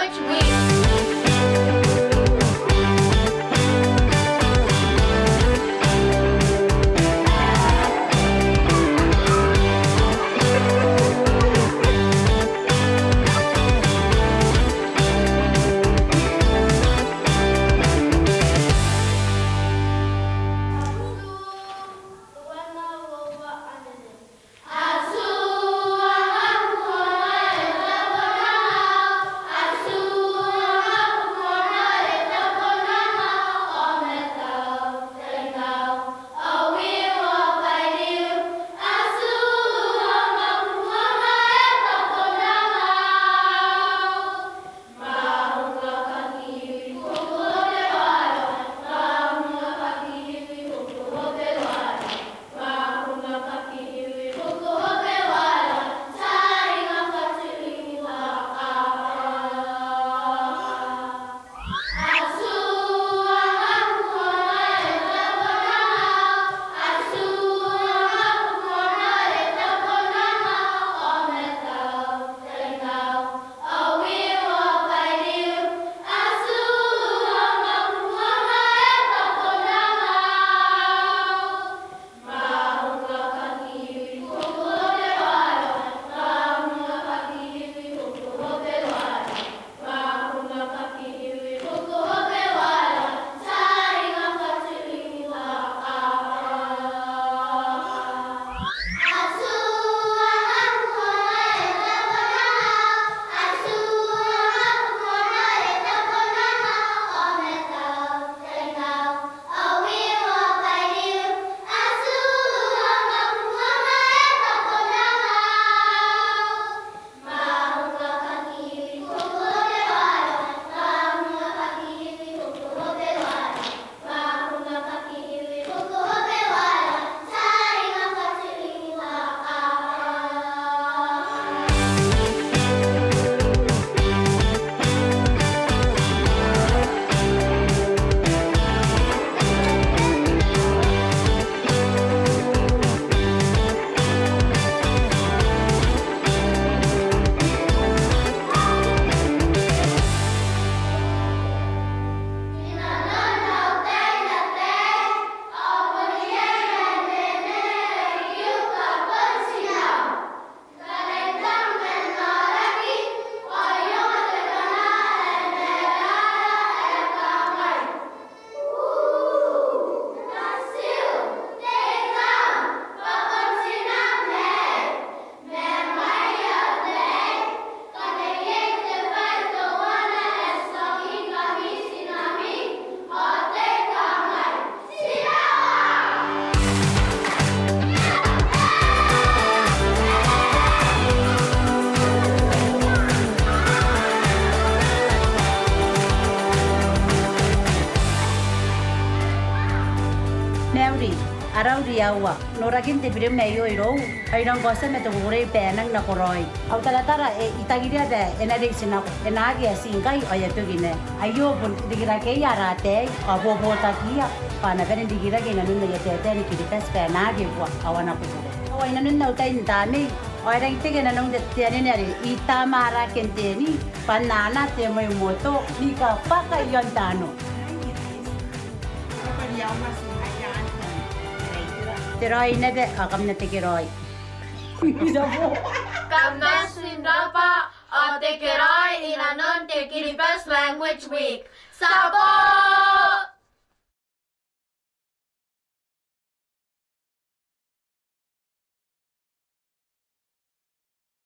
Language Week. Aotearoa, norakin te pire me yo iro, ai nang gosa me to gore penang na koroi. Au talatara itagiria de enade sina enage singai ayato gine. Ayo bun digira ke yara te abo bota kia pana ben digira ke nanu ne yete te ni kiritas penage kwa awana ku. Awai nanu na utai ndame ora ite ke nanu de tiane ne ita mara kenteni panana te mo moto ni ka paka yontano. Teroy na be, akam na tekiroy. Kamna Sindapa, Aotearoa, Inanon, Kiribati Language Week. Sabo!